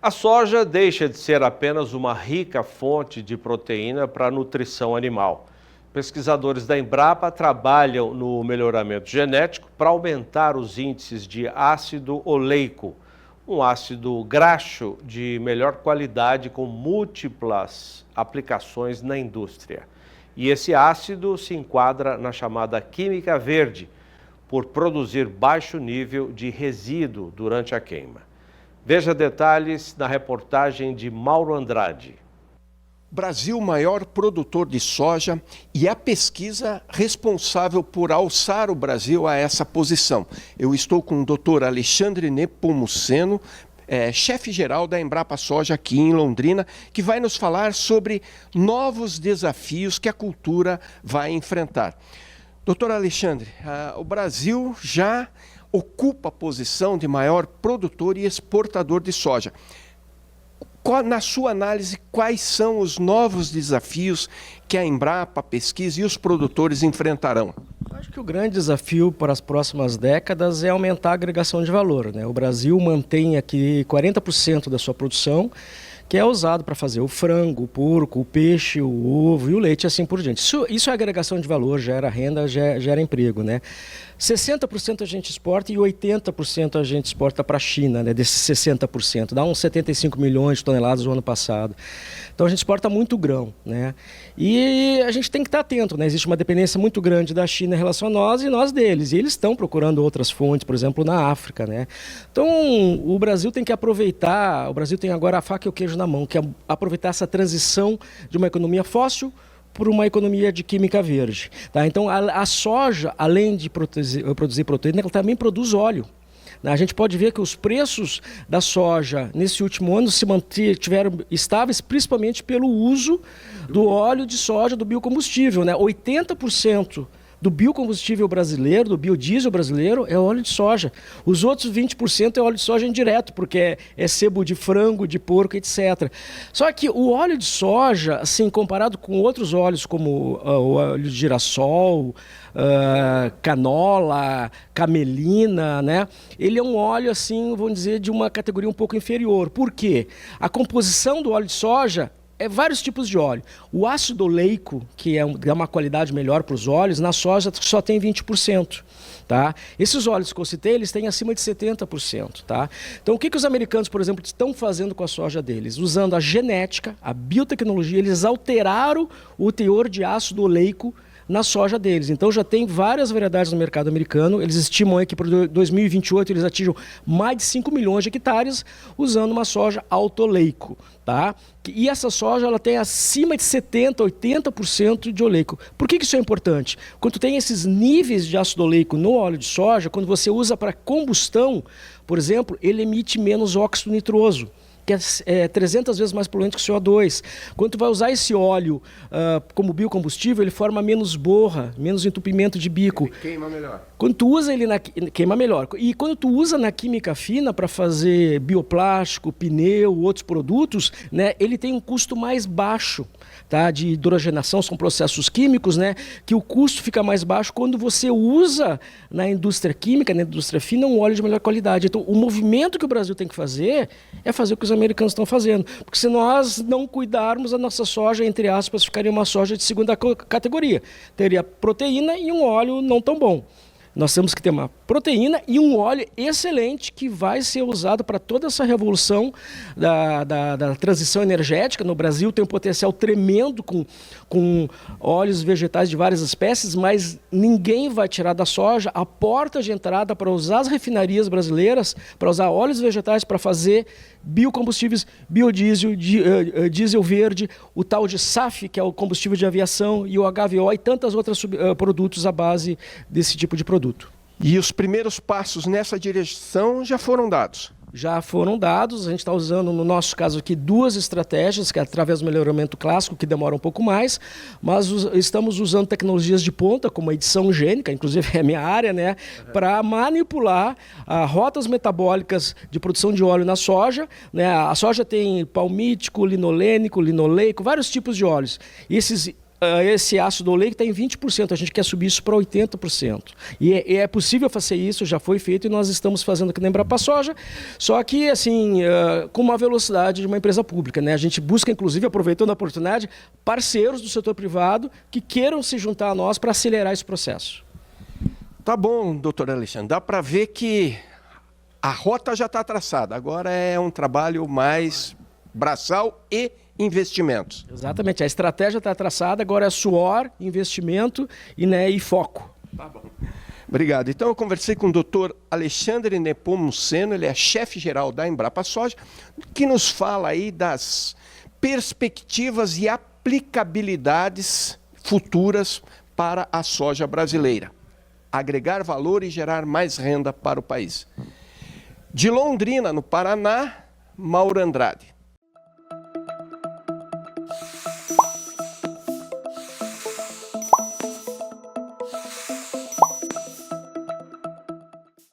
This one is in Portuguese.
A soja deixa de ser apenas uma rica fonte de proteína para a nutrição animal. Pesquisadores da Embrapa trabalham no melhoramento genético para aumentar os índices de ácido oleico, um ácido graxo de melhor qualidade com múltiplas aplicações na indústria. E esse ácido se enquadra na chamada química verde, por produzir baixo nível de resíduo durante a queima. Veja detalhes na reportagem de Mauro Andrade. Brasil, maior produtor de soja, e a pesquisa responsável por alçar o Brasil a essa posição. Eu estou com o Dr. Alexandre Nepomuceno, chefe-geral da Embrapa Soja aqui em Londrina, que vai nos falar sobre novos desafios que a cultura vai enfrentar. Doutor Alexandre, o Brasil já ocupa a posição de maior produtor e exportador de soja. Na sua análise, quais são os novos desafios que a Embrapa, a pesquisa e os produtores enfrentarão? Acho que o grande desafio para as próximas décadas é aumentar a agregação de valor, né? O Brasil mantém aqui 40% da sua produção, que é usado para fazer o frango, o porco, o peixe, o ovo e o leite, assim por diante. Isso é agregação de valor, gera renda, gera emprego, né? 60% a gente exporta e 80% a gente exporta para a China, né? Desses 60%. Dá uns 75 milhões de toneladas no ano passado. Então a gente exporta muito grão, né? E a gente tem que estar atento, né? Existe uma dependência muito grande da China em relação a nós e nós deles. E eles estão procurando outras fontes, por exemplo, na África, né? Então o Brasil tem que aproveitar, o Brasil tem agora a faca e o queijo na mão, que é aproveitar essa transição de uma economia fóssil por uma economia de química verde. Tá? Então, a soja, além de produzir proteína, ela também produz óleo. A gente pode ver que os preços da soja nesse último ano se mantiveram estáveis, principalmente pelo uso do óleo de soja, do biocombustível, né? 80% do biocombustível brasileiro, do biodiesel brasileiro, é óleo de soja. Os outros 20% é óleo de soja indireto, porque é sebo de frango, de porco, etc. Só que o óleo de soja, assim, comparado com outros óleos, como o óleo de girassol, canola, camelina, né? Ele é um óleo, assim, vamos dizer, de uma categoria um pouco inferior. Por quê? A composição do óleo de soja é vários tipos de óleo. O ácido oleico, que dá uma qualidade melhor para os óleos, na soja só tem 20%. Tá? Esses óleos que eu citei, eles têm acima de 70%. Tá? Então, o que os americanos, por exemplo, estão fazendo com a soja deles? Usando a genética, a biotecnologia, eles alteraram o teor de ácido oleico na soja deles. Então já tem várias variedades no mercado americano. Eles estimam aí que para 2028 eles atinjam mais de 5 milhões de hectares usando uma soja alto-oleico. Tá? E essa soja ela tem acima de 70%, 80% de oleico. Por que isso é importante? Quando tem esses níveis de ácido oleico no óleo de soja, quando você usa para combustão, por exemplo, ele emite menos óxido nitroso, que é 300 vezes mais poluente que o CO2. Quando tu vai usar esse óleo como biocombustível, ele forma menos borra, menos entupimento de bico. Ele queima melhor. Quando tu usa ele queima melhor. E quando tu usa na química fina para fazer bioplástico, pneu, outros produtos, né, ele tem um custo mais baixo, tá, de hidrogenação, são processos químicos, né, que o custo fica mais baixo quando você usa na indústria química, na indústria fina, um óleo de melhor qualidade. Então, o movimento que o Brasil tem que fazer é fazer o que os americanos estão fazendo. Porque se nós não cuidarmos, a nossa soja, entre aspas, ficaria uma soja de segunda categoria. Teria proteína e um óleo não tão bom. Nós temos que ter uma proteína e um óleo excelente que vai ser usado para toda essa revolução da transição energética. No Brasil tem um potencial tremendo com óleos vegetais de várias espécies, mas ninguém vai tirar da soja a porta de entrada para usar as refinarias brasileiras, para usar óleos vegetais para fazer biocombustíveis, biodiesel, diesel verde, o tal de SAF, que é o combustível de aviação, e o HVO e tantos outros produtos à base desse tipo de produto. E os primeiros passos nessa direção já foram dados? Já foram dados, a gente está usando, no nosso caso aqui, 2 estratégias, que é através do melhoramento clássico, que demora um pouco mais, mas estamos usando tecnologias de ponta, como a edição gênica, inclusive é a minha área, né, para manipular rotas metabólicas de produção de óleo na soja, né. A soja tem palmítico, linolênico, linoleico, vários tipos de óleos. E esses esse ácido oleico está em 20%, a gente quer subir isso para 80%. E é possível fazer isso, já foi feito e nós estamos fazendo aqui na Embrapa Soja, só que assim, com uma velocidade de uma empresa pública, né? A gente busca, inclusive, aproveitando a oportunidade, parceiros do setor privado que queiram se juntar a nós para acelerar esse processo. Tá bom, doutor Alexandre, dá para ver que a rota já está traçada, agora é um trabalho mais braçal e investimentos. Exatamente, a estratégia está traçada, agora é suor, investimento e foco. Tá bom. Obrigado. Então eu conversei com o doutor Alexandre Nepomuceno, ele é chefe-geral da Embrapa Soja, que nos fala aí das perspectivas e aplicabilidades futuras para a soja brasileira. Agregar valor e gerar mais renda para o país. De Londrina, no Paraná, Mauro Andrade.